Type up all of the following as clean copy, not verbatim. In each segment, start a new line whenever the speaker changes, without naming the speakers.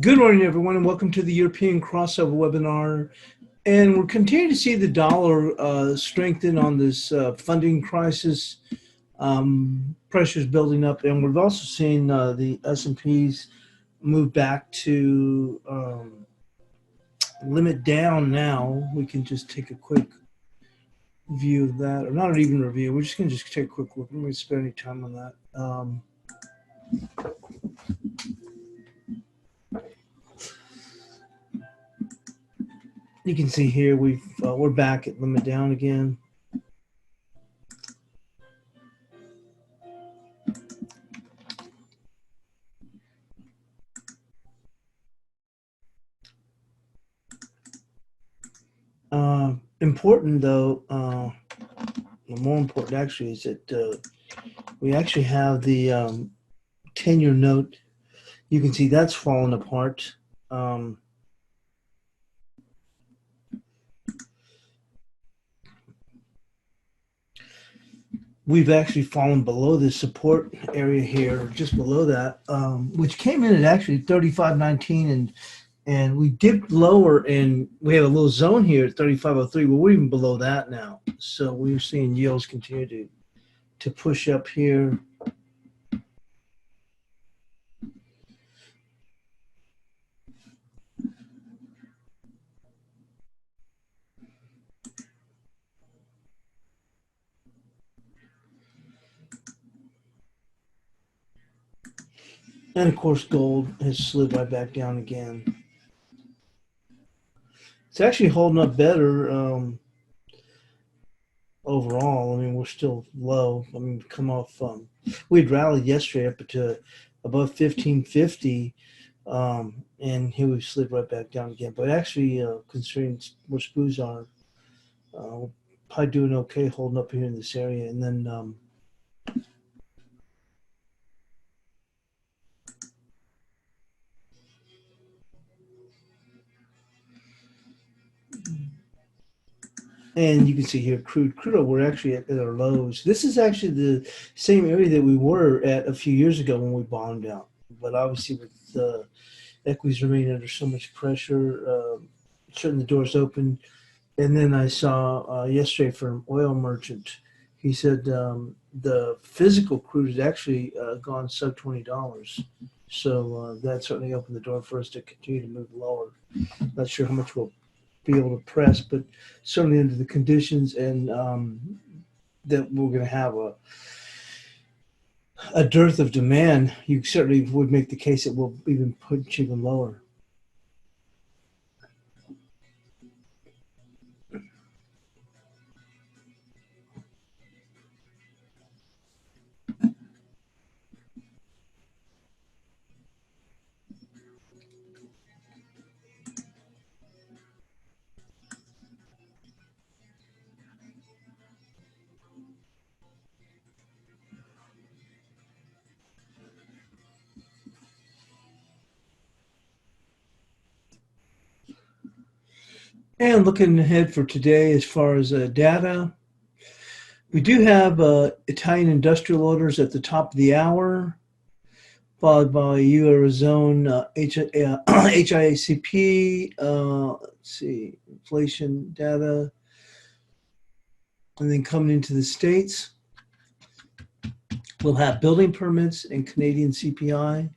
Good morning, everyone, and welcome to the European crossover webinar. And we're continuing to see the dollar strengthen on this funding crisis, pressures building up, and we've also seen the S&Ps move back to limit down now. We can just take a quick view of that, or not even review. We're just going to take a quick look. I'm not going to spend any time on that. You can see here we're back at limit down again. Important though, more important actually is that we actually have the 10-year note. You can see that's fallen apart. We've actually fallen below the support area here, just below that, which came in at actually 35.19, and we dipped lower, and we have a little zone here at 35.03. Well, we're even below that now, so we're seeing yields continue to push up here. And of course, gold has slid right back down again. It's actually holding up better overall. I mean, we're still low. I mean, come off. We'd rallied yesterday up to above 1550, and here we've slid right back down again. But actually, considering where SPOOs are, we're probably doing okay holding up here in this area. And then and you can see here, crude oil, we're actually at our lows. This is actually the same area that we were at a few years ago when we bottomed out. But obviously, with equities remaining under so much pressure, shutting the doors open. And then I saw yesterday from oil merchant, he said the physical crude has actually gone sub $20. So that certainly opened the door for us to continue to move lower. Not sure how much we'll be able to press, but certainly under the conditions and that we're going to have a dearth of demand, you certainly would make the case that we'll even push even lower. And looking ahead for today, as far as data, we do have Italian industrial orders at the top of the hour, followed by Eurozone HIACP, let's see, inflation data, and then coming into the States, we'll have building permits and Canadian CPI.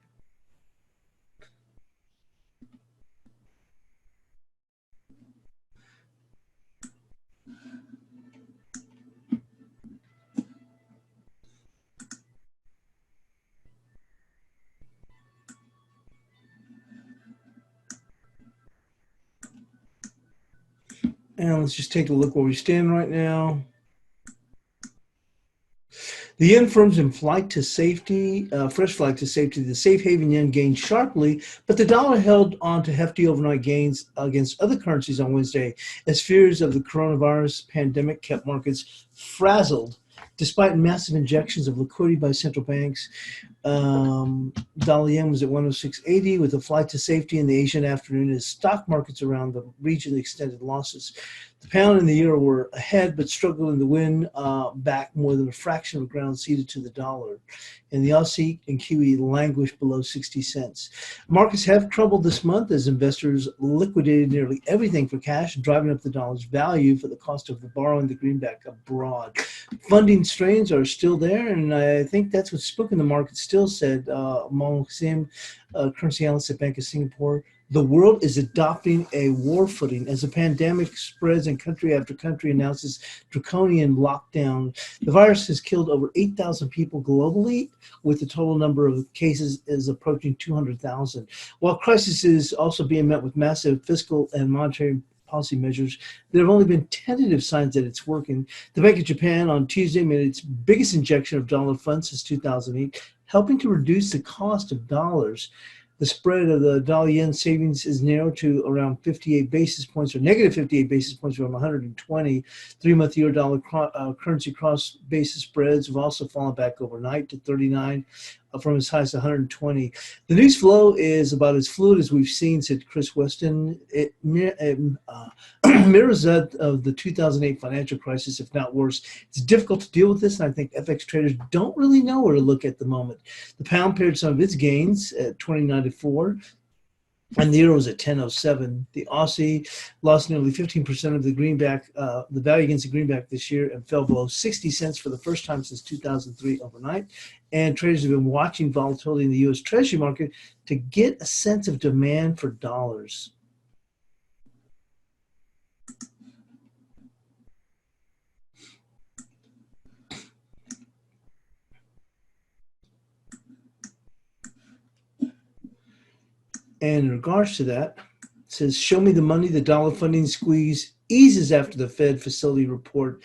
And let's just take a look where we stand right now. The yen firms in flight to safety, fresh flight to safety. The safe haven yen gained sharply, but the dollar held on to hefty overnight gains against other currencies on Wednesday as fears of the coronavirus pandemic kept markets frazzled Despite massive injections of liquidity by central banks, dollar yen was at 106.80 with a flight to safety in the Asian afternoon as stock markets around the region extended losses. The pound and the euro were ahead, but struggling to win back more than a fraction of ground ceded to the dollar. And the Aussie and Kiwi languished below 60 cents. Markets have troubled this month as investors liquidated nearly everything for cash, driving up the dollar's value for the cost of borrowing the greenback abroad. Funding strains are still there, and I think that's what's spooking the market still, said Mong Sim, currency analyst at Bank of Singapore. The world is adopting a war footing as the pandemic spreads and country after country announces draconian lockdown. The virus has killed over 8,000 people globally, with the total number of cases is approaching 200,000. While crisis is also being met with massive fiscal and monetary policy measures, there have only been tentative signs that it's working. The Bank of Japan on Tuesday made its biggest injection of dollar funds since 2008, helping to reduce the cost of dollars. The spread of the dollar yen savings is narrowed to around 58 basis points, or negative 58 basis points from 120. 3-month euro dollar currency cross basis spreads have also fallen back overnight to 39 from as high as 120. The news flow is about as fluid as we've seen, said Chris Weston. It mirrors that of the 2008 financial crisis, if not worse. It's difficult to deal with this, and I think FX traders don't really know where to look at the moment. The pound paired some of its gains at 20.94, and the euro was at 10.07. The Aussie lost nearly 15% of the greenback, the value against the greenback this year, and fell below 60 cents for the first time since 2003 overnight. And traders have been watching volatility in the U.S. Treasury market to get a sense of demand for dollars. And in regards to that, it says, show me the money. The dollar funding squeeze eases after the Fed facility report.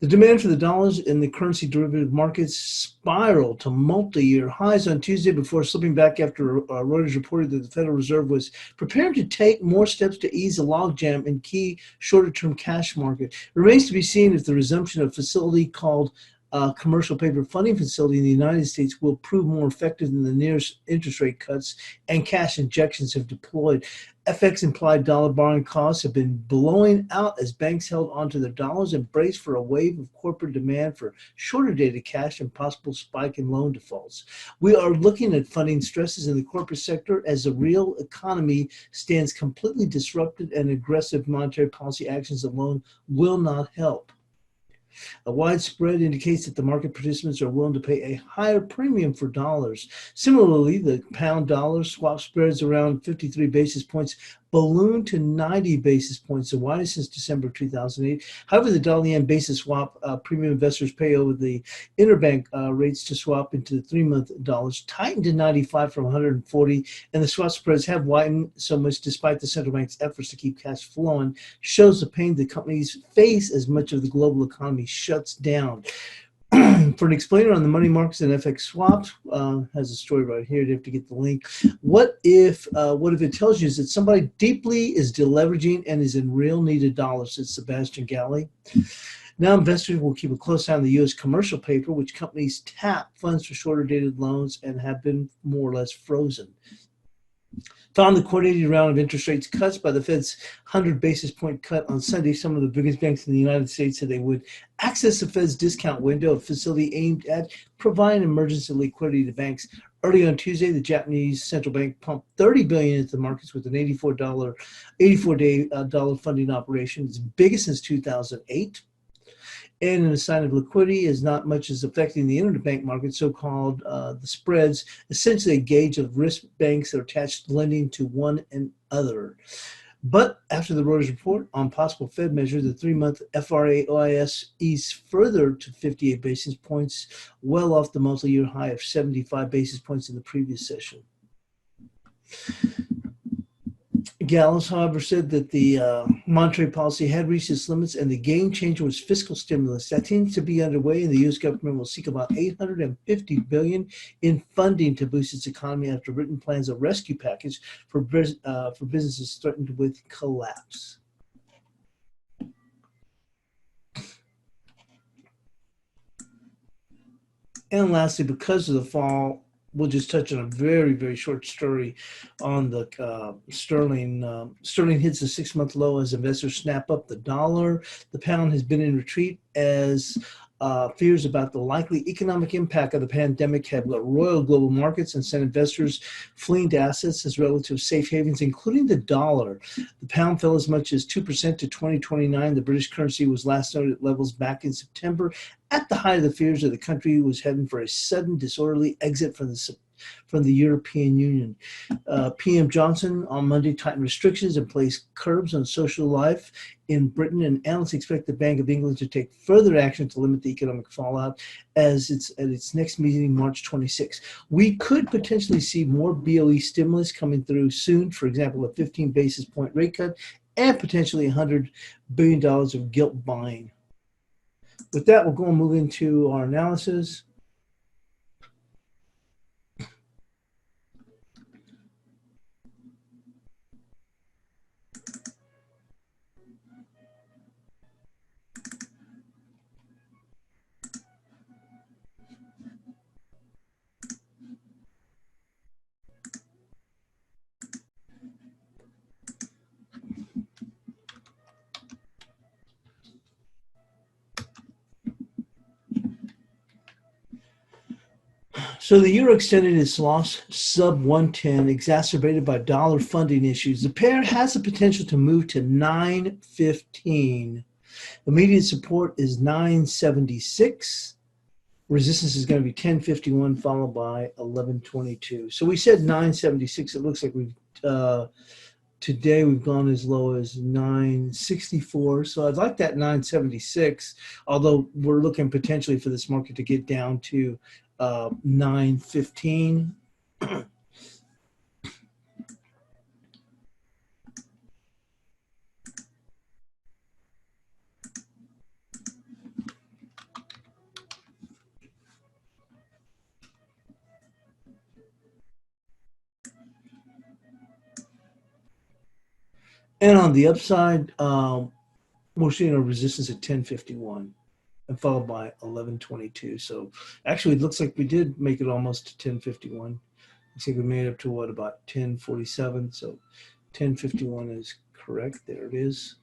The demand for the dollars in the currency derivative markets spiraled to multi-year highs on Tuesday before slipping back after Reuters reported that the Federal Reserve was preparing to take more steps to ease the logjam in key shorter-term cash market. It remains to be seen if the resumption of a facility called commercial paper funding facility in the United States will prove more effective than the nearest interest rate cuts and cash injections have deployed. FX implied dollar borrowing costs have been blowing out as banks held onto their dollars and braced for a wave of corporate demand for shorter dated cash and possible spike in loan defaults. We are looking at funding stresses in the corporate sector as the real economy stands completely disrupted, and aggressive monetary policy actions alone will not help. A wide spread indicates that the market participants are willing to pay a higher premium for dollars. Similarly, the pound-dollar swap spreads around 53 basis points ballooned to 90 basis points, the widest since December 2008. However, the dollar-yen basis swap premium investors pay over the interbank rates to swap into 3-month dollars tightened to 95 from 140, and the swap spreads have widened so much despite the central bank's efforts to keep cash flowing. Shows the pain the companies face as much of the global economy shuts down. For an explainer on the money markets and FX swaps, has a story right here. You have to get the link. What if it tells you is that somebody deeply is deleveraging and is in real need of dollars, said Sebastian Galli. Now investors will keep a close eye on the U.S. commercial paper, which companies tap funds for shorter dated loans and have been more or less frozen. Found the coordinated round of interest rates cuts by the Fed's 100 basis point cut on Sunday. Some of the biggest banks in the United States said they would access the Fed's discount window, a facility aimed at providing emergency liquidity to banks. Early on Tuesday, the Japanese central bank pumped $30 billion into the markets with an 84-day dollar funding operation, its biggest since 2008. And in a sign of liquidity, as not much is affecting the interbank market, so-called the spreads, essentially a gauge of risk banks that are attached lending to one another. But after the Reuters report on possible Fed measure, the 3-month FRA OIS eased further to 58 basis points, well off the multi-year high of 75 basis points in the previous session. Gallup, however, said that the monetary policy had reached its limits and the game changer was fiscal stimulus. That seems to be underway, and the U.S. government will seek about $850 billion in funding to boost its economy after written plans a rescue package for businesses threatened with collapse. And lastly, because of the fall, we'll just touch on a very, very short story on the sterling. Sterling hits a 6-month low as investors snap up the dollar. The pound has been in retreat as fears about the likely economic impact of the pandemic have roiled global markets and sent investors fleeing to assets as relative safe havens, including the dollar. The pound fell as much as 2% to 2029. The British currency was last noted at levels back in September, at the height of the fears that the country was heading for a sudden disorderly exit from the European Union. PM Johnson on Monday tightened restrictions and placed curbs on social life in Britain, and analysts expect the Bank of England to take further action to limit the economic fallout as it's at its next meeting, March 26. We could potentially see more BOE stimulus coming through soon, for example, a 15 basis point rate cut and potentially $100 billion of gilt buying. With that, we'll go and move into our analysis. So the euro extended its loss sub 110, exacerbated by dollar funding issues. The pair has the potential to move to 915. Immediate support is 976. Resistance is going to be 1051, followed by 1122. So we said 976. It looks like we've today we've gone as low as 964. So I'd like that 976, although we're looking potentially for this market to get down to 915. And on the upside, we're seeing a resistance at 1051 and followed by 1122. So actually, it looks like we did make it almost to 1051. Looks like we made it up to what, about 1047. So 1051 is correct. There it is.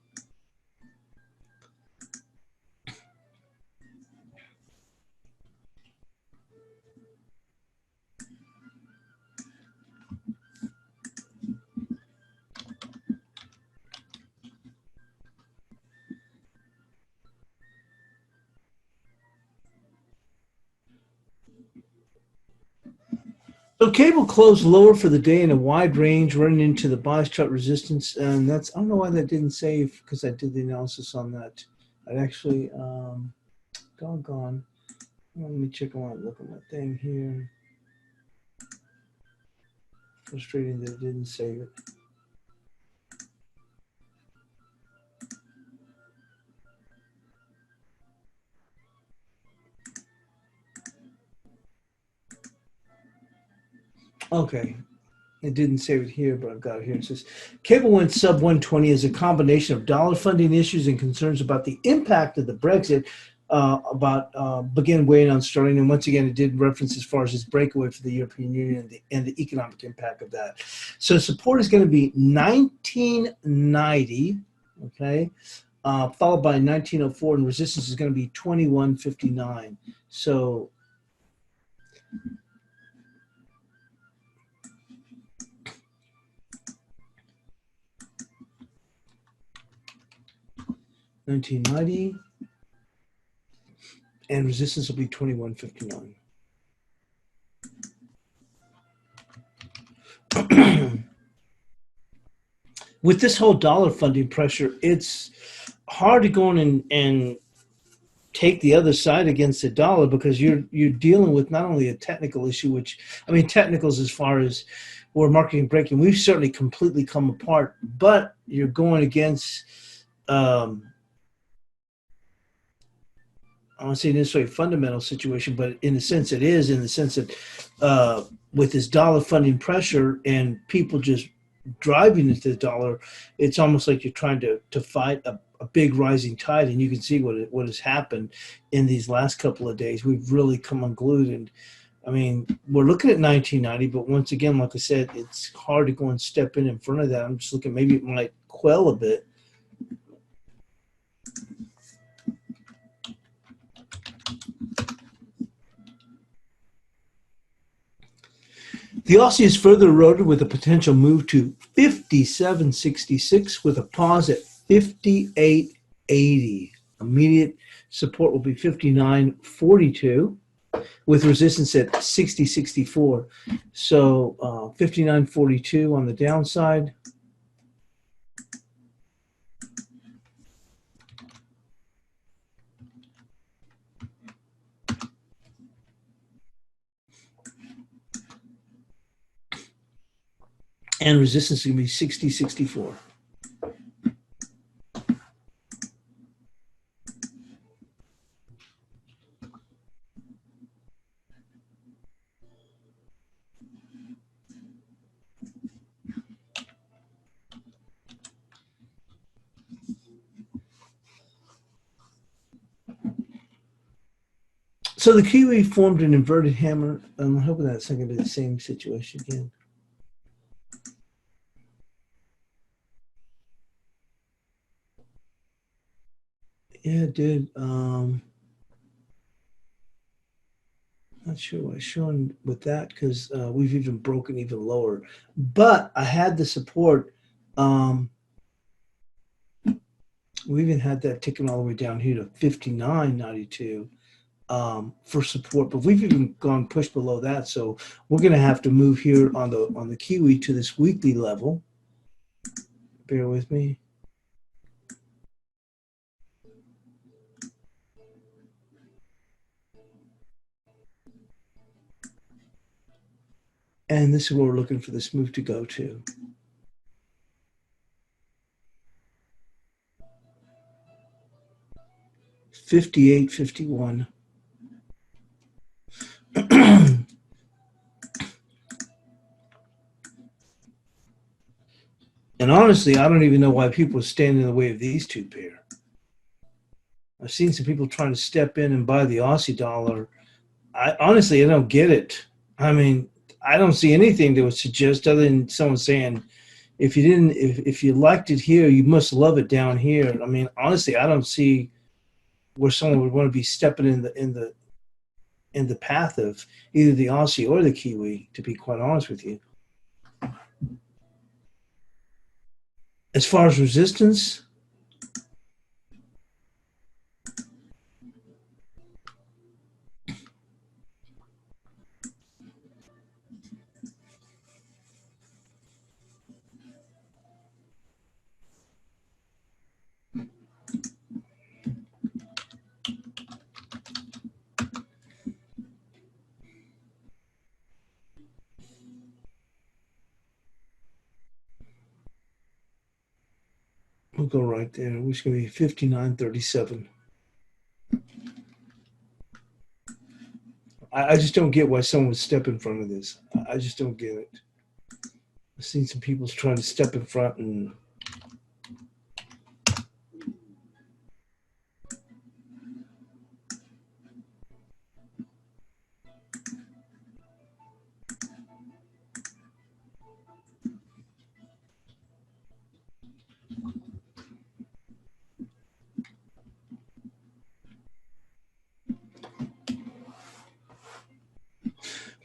So cable closed lower for the day in a wide range, running into the bias chart resistance, and that's, I don't know why that didn't save because I did the analysis on that. I'd actually, doggone. Let me check on look at my thing here. Frustrating that it didn't save it. Okay, it didn't save it here, but I've got it here. It says cable went sub 120 as a combination of dollar funding issues and concerns about the impact of the Brexit began weighing on sterling. And once again, it did reference as far as its breakaway for the European Union and the economic impact of that. So support is going to be 1990, okay, followed by 1904, and resistance is going to be 2159. So $19.90, and resistance will be $21.59. With this whole dollar funding pressure, it's hard to go in and take the other side against the dollar because you're dealing with not only a technical issue, which, I mean, technicals as far as where marketing breaking, we've certainly completely come apart, but you're going against I don't want to say necessarily a fundamental situation, but in a sense it is, in the sense that with this dollar funding pressure and people just driving into the dollar, it's almost like you're trying to fight a big rising tide, and you can see what has happened in these last couple of days. We've really come unglued, and I mean, we're looking at 1990, but once again, like I said, it's hard to go and step in front of that. I'm just looking, maybe it might quell a bit. The Aussie is further eroded with a potential move to 57.66 with a pause at 58.80. Immediate support will be 59.42 with resistance at 60.64. So 59.42 on the downside. And resistance is going to be 60.64. So the Kiwi formed an inverted hammer. I'm hoping that's not going to be the same situation again. Yeah, it did. Not sure why it's showing with that, because we've even broken even lower. But I had the support. We even had that ticking all the way down here to 59.92 for support. But we've even gone pushed below that. So we're going to have to move here on the Kiwi to this weekly level. Bear with me. And this is where we're looking for this move to go to. $58.51. And honestly, I don't even know why people are standing in the way of these two pair. I've seen some people trying to step in and buy the Aussie dollar. Honestly, I don't get it. I mean, I don't see anything that would suggest, other than someone saying, if you liked it here, you must love it down here. I mean, honestly, I don't see where someone would want to be stepping in the path of either the Aussie or the Kiwi, to be quite honest with you. As far as resistance, we'll go right there, which is going to be 59.37. I just don't get why someone would step in front of this. I just don't get it. I've seen some people trying to step in front and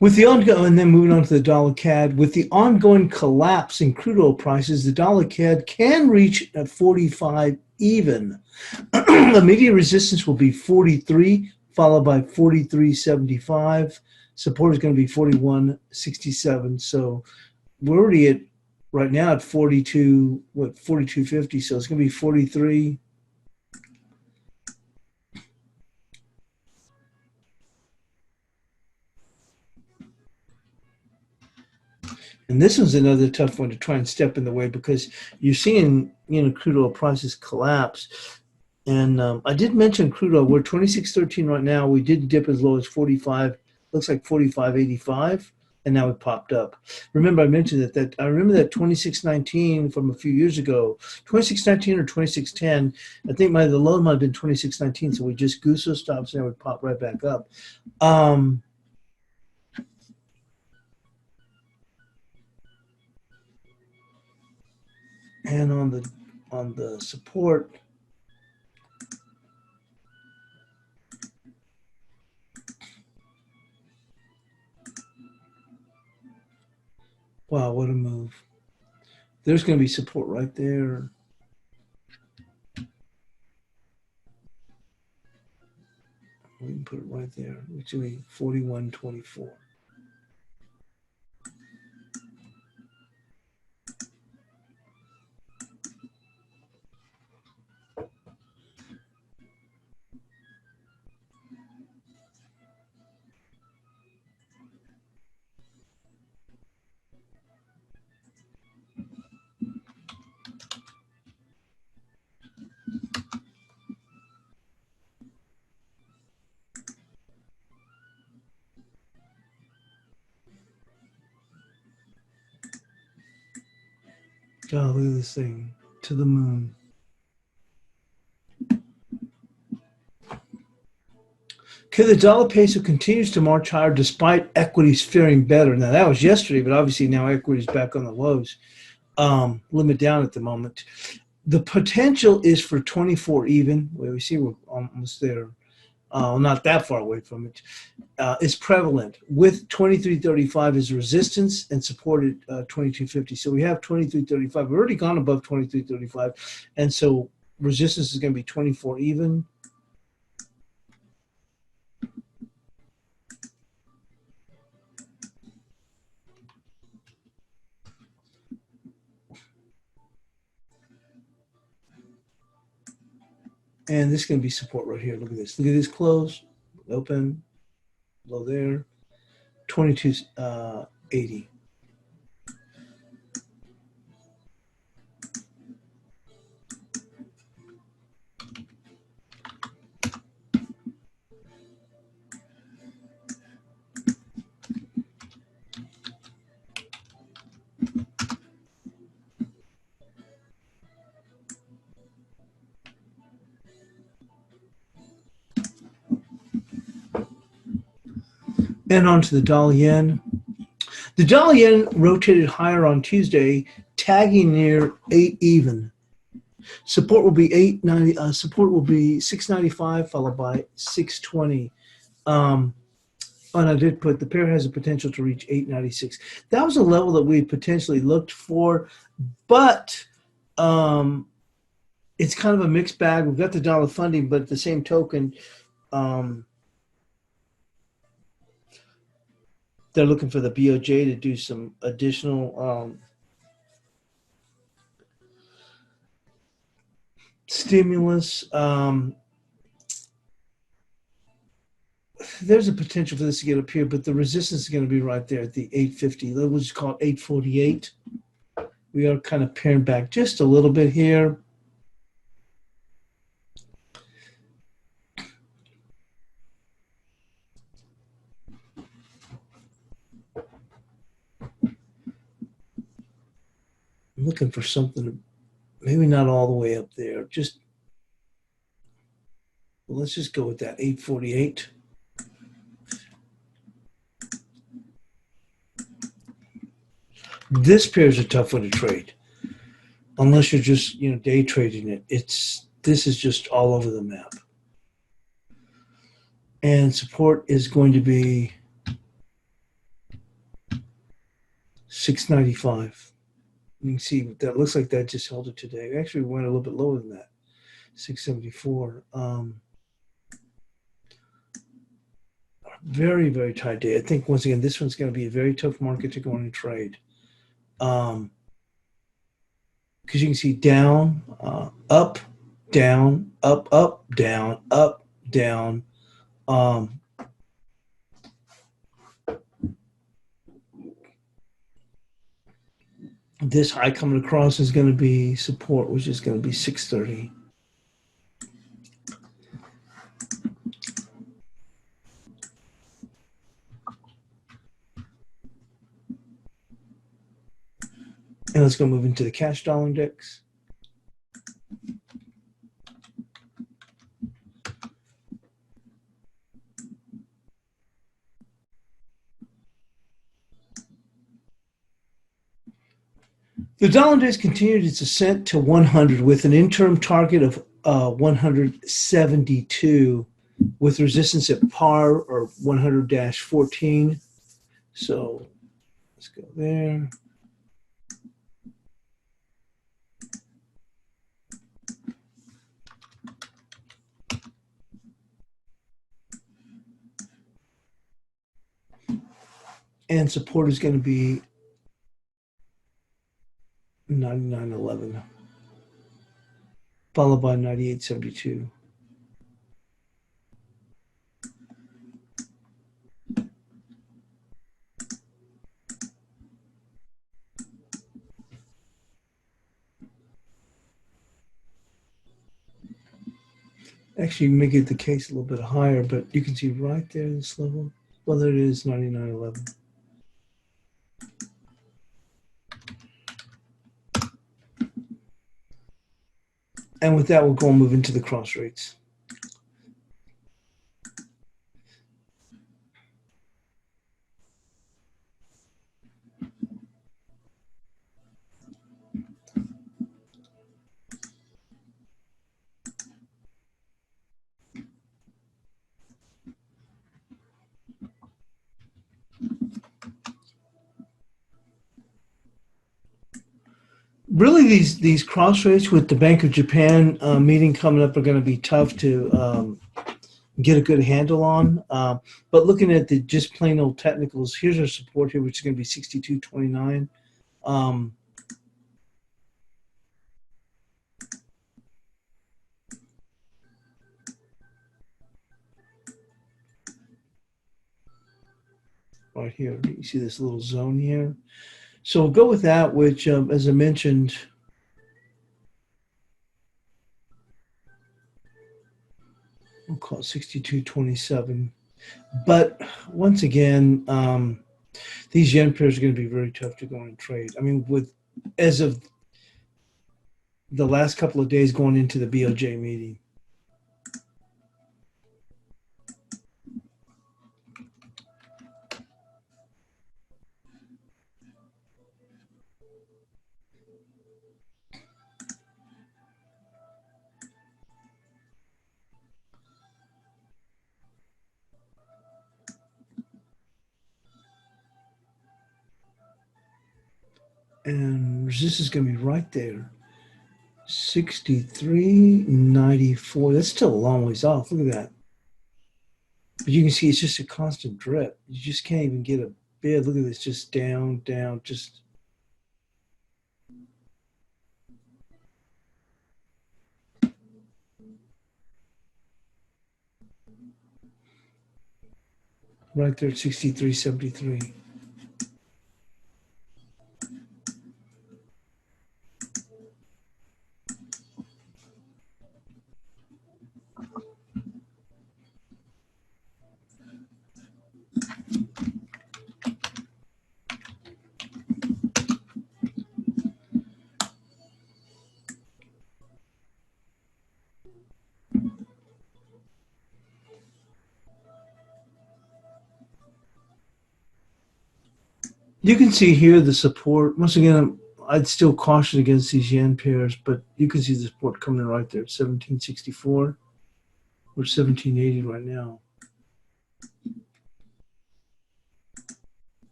with the ongoing, and then moving on to the dollar CAD, with the ongoing collapse in crude oil prices, the dollar CAD can reach at 45 even. Immediate resistance will be 43, followed by 43.75. Support is going to be 41.67. So we're already at right now at 42.50. So it's going to be 43. And this was another tough one to try and step in the way, because you're seeing, crude oil prices collapse. And I did mention crude oil. We're 26.13 right now. We did dip as low as 45. Looks like 45.85. and now it popped up. Remember, I mentioned that I remember that 2619 from a few years ago, 2619 or 2610. I think the low might have been 2619. So we just goose those stops, and now we pop right back up. And on the support, wow, what a move! There's going to be support right there. We can put it right there, which will be 41.24. God, look at this thing to the moon. Okay, the dollar peso continues to march higher despite equities faring better. Now, that was yesterday, but obviously now equities back on the lows. Limit down at the moment. The potential is for 24 even. Well, we see we're almost there. Not that far away from it. Is prevalent with 2335 as resistance and supported 2250. So we have 2335. We've already gone above 2335, and so resistance is going to be 24 even. And this is going to be support right here. Look at this. Look at this close, open, low there, 2280. And onto the dollar yen. The dollar yen rotated higher on Tuesday, tagging near 8 even. Support will be 890. Support will be 695, followed by 620. And I did put the pair has a potential to reach 896. That was a level that we potentially looked for, but it's kind of a mixed bag. We've got the dollar funding, but at the same token, they're looking for the BOJ to do some additional stimulus. There's a potential for this to get up here, but the resistance is going to be right there at the 850. We'll just call it 848. We are kind of paring back just a little bit here. I'm looking for something, maybe not all the way up there. Let's just go with that 848. This pair is a tough one to trade, unless you're just day trading it. This is just all over the map, and support is going to be 695. You can see that looks like that just held it today. Actually, we went a little bit lower than that, 674. Very, very tight day. I think once again, this one's going to be a very tough market to go in and trade. Because you can see down, up, down, up, down, up, down. This high coming across is going to be support, which is going to be 630. And let's go move into the cash dollar index. The dollar index continued its ascent to 100 with an interim target of 172 with resistance at par or 100-14. So let's go there. And support is going to be 99.11, followed by 98.72. Actually, you may get the case a little bit higher, but you can see right there this level. Well, there it is, 99.11. And with that, we'll go and move into the cross rates. Really, these cross rates with the Bank of Japan meeting coming up are going to be tough to get a good handle on. But looking at the just plain old technicals, here's our support here, which is going to be 62.29. Right here, you see this little zone here. So we'll go with that, which, as I mentioned, we'll call it 62.27. But once again, these yen pairs are going to be very tough to go and trade. I mean, as of the last couple of days going into the BOJ meeting. And resistance is going to be right there. 63.94. That's still a long ways off. Look at that. But you can see it's just a constant drip. You just can't even get a bid. Look at this, just down, down, just. Right there at 63.73. You can see here the support. Once again, I'd still caution against these yen pairs, but you can see the support coming in right there at 1764. We're 1780 right now.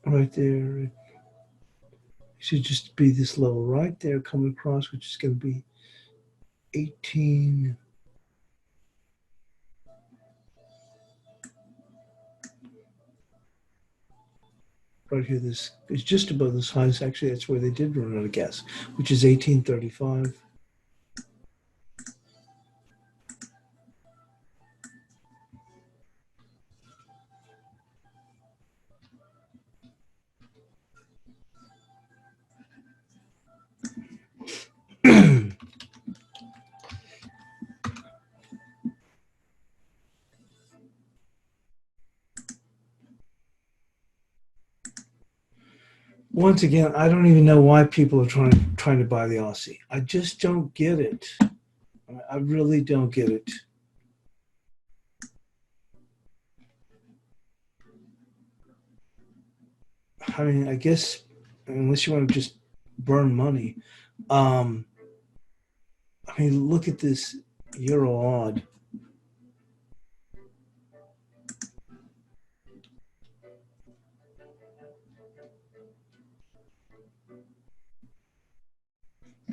Right there. It should just be this level right there coming across, which is going to be 18. Right here, this is just above this high. Actually, that's where they did run out of gas, which is 1835. Once again, I don't even know why people are trying to buy the Aussie. I just don't get it. I really don't get it. I mean, I guess unless you want to just burn money. Um, I mean, look at this euro odd.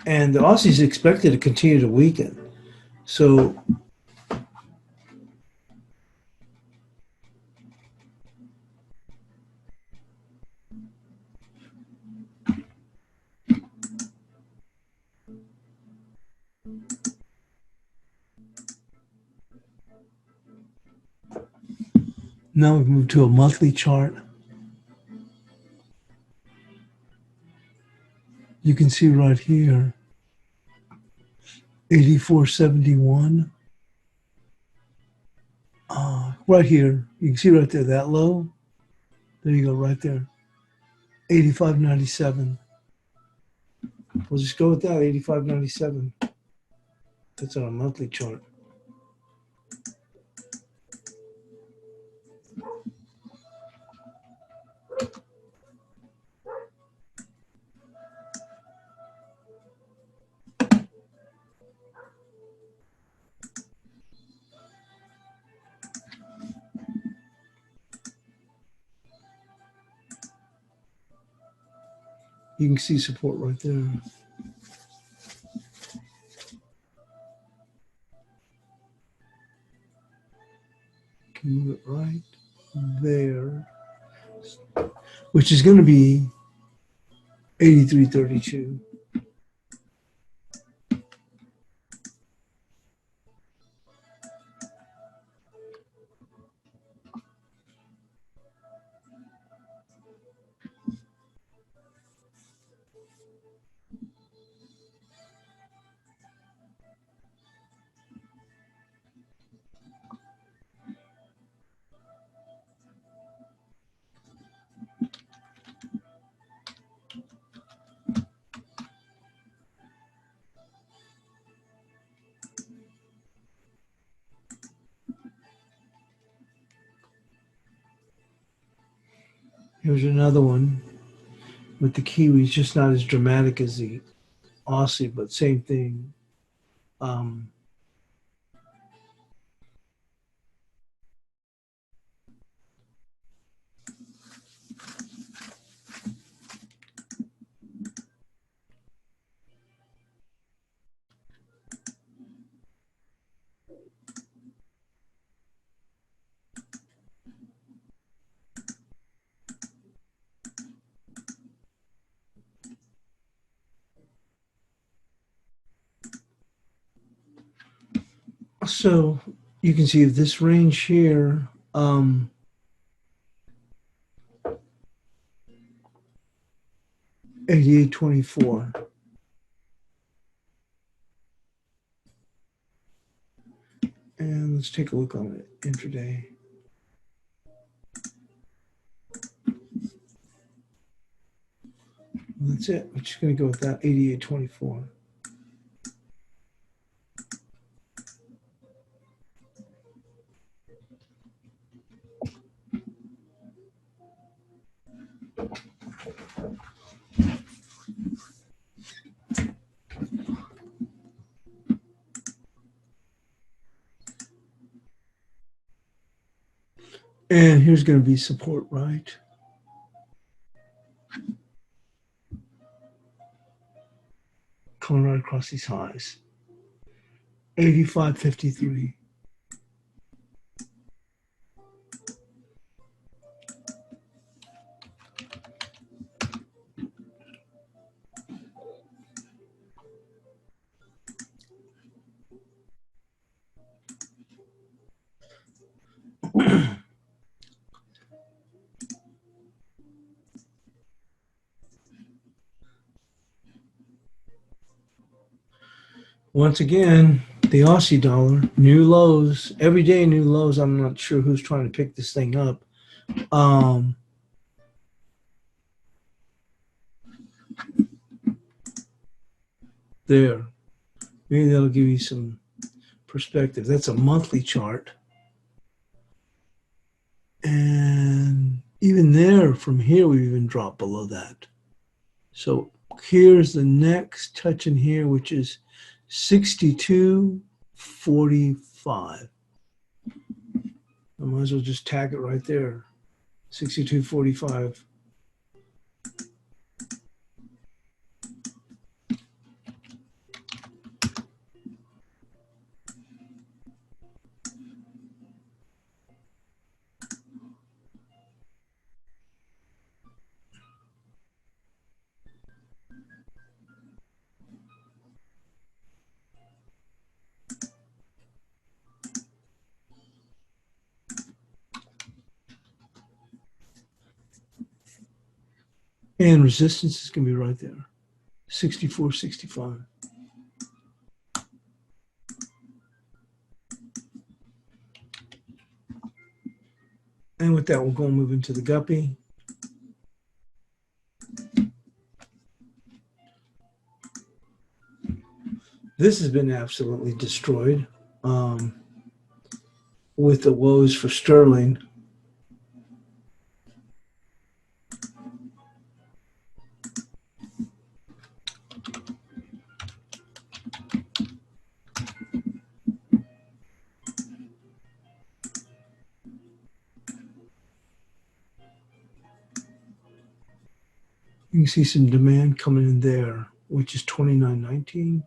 And the Aussie is expected to continue to weaken. So now we've moved to a monthly chart. You can see right here, 84.71. Right here, you can see right there, that low. There you go, right there. 85.97. We'll just go with that, 85.97. That's on a monthly chart. You can see support right there. Can move it right there, which is going to be 83.32. Here's another one with the Kiwis, just not as dramatic as the Aussie, but same thing. So you can see this range here, 88.24. And let's take a look on it intraday. That's it. We're just going to go with that 88.24. And here's going to be support, right? Coming right across these highs. 85.53. Once again, the Aussie dollar, new lows, every day new lows. I'm not sure who's trying to pick this thing up. There. Maybe that'll give you some perspective. That's a monthly chart. And even there, from here, we've even dropped below that. So here's the next touch in here, which is 62.45. I might as well just tag it right there. 62.45. And resistance is going to be right there, 64.65. And with that, we'll go and move into the guppy. This has been absolutely destroyed with the woes for sterling. You can see some demand coming in there, which is 29.19.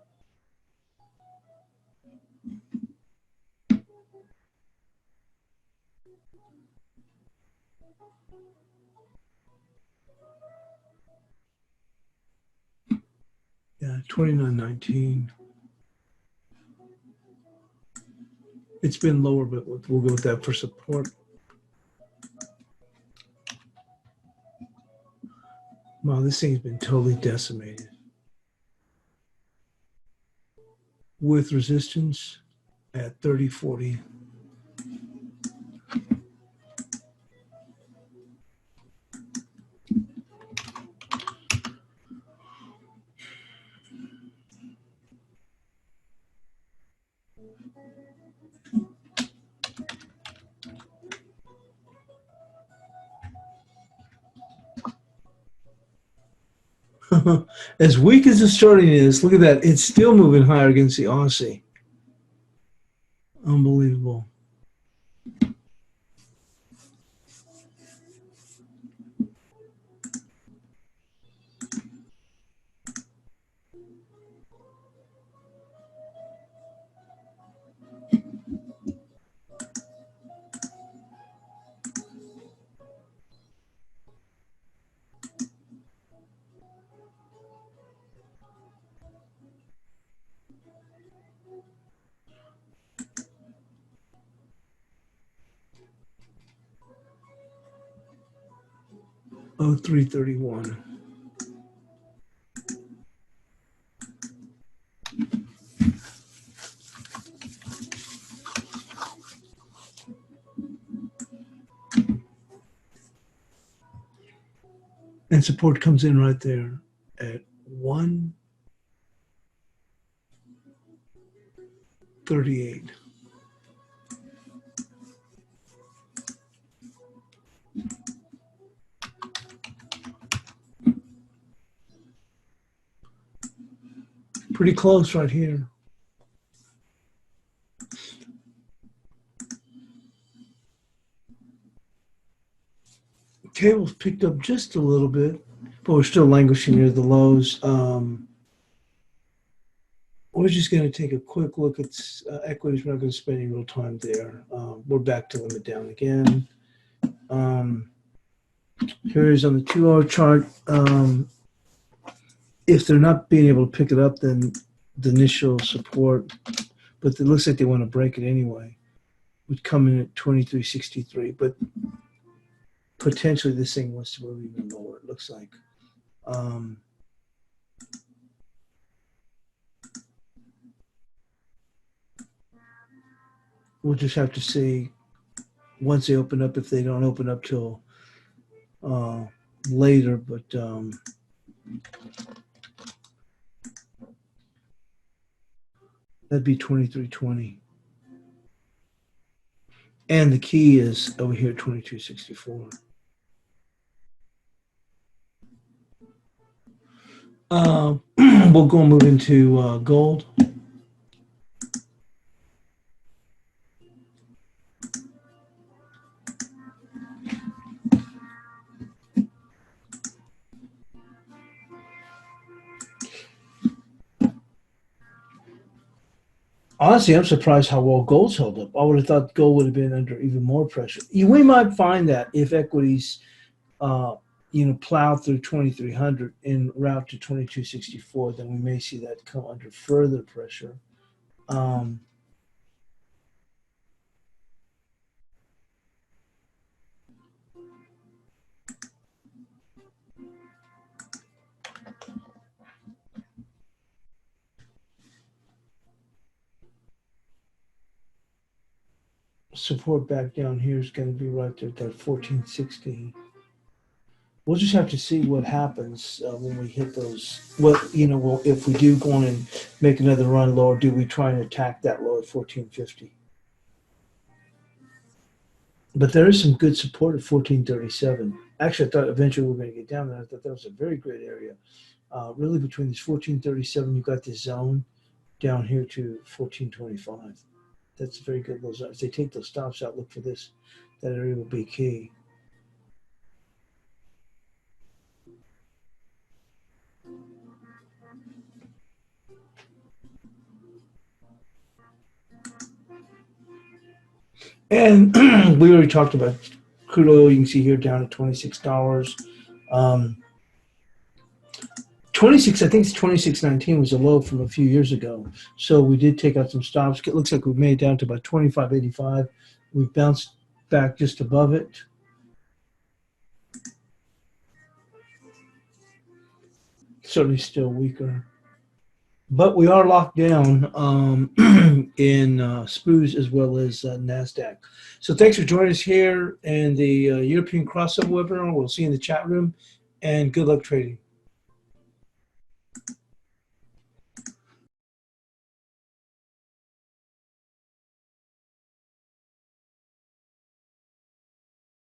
Yeah, 29.19. It's been lower, but we'll go with that for support. Wow, this thing's been totally decimated. With resistance at 30.40. As weak as the starting is, look at that. It's still moving higher against the Aussie. Unbelievable. Oh, 331. And support comes in right there at 138. Pretty close right here. Cable's picked up just a little bit, but we're still languishing near the lows. We're just going to take a quick look at equities. We're not going to spend any real time there. We're back to limit down again. Here's on the 2-hour chart. If they're not being able to pick it up, then the initial support, but it looks like they want to break it anyway, would come in at 23.63. But potentially this thing wants to move even lower, it looks like. We'll just have to see once they open up, if they don't open up till later. But That'd be 23.20. And the key is over here, 22.64. We'll go and move into gold. Honestly, I'm surprised how well gold's held up. I would have thought gold would have been under even more pressure. We might find that if equities, plow through 2,300 en route to 22.64, then we may see that come under further pressure. Support back down here is going to be right there at that 14.60. We'll just have to see what happens when we hit those. If we do go on and make another run lower, do we try and attack that low at 14.50? But there is some good support at 14.37. Actually, I thought eventually we were going to get down there. I thought that was a very great area. Really, between this 14.37, you've got this zone down here to 14.25. That's very good. If they take those stops out, look for this. That area will be key. And we already talked about crude oil. You can see here down at $26. 26, I think it's 26.19 was a low from a few years ago. So we did take out some stops. It looks like we've made it down to about 25.85. We've bounced back just above it. Certainly still weaker. But we are locked down in SPOOs as well as NASDAQ. So thanks for joining us here in the European crossover webinar. We'll see you in the chat room, and good luck trading.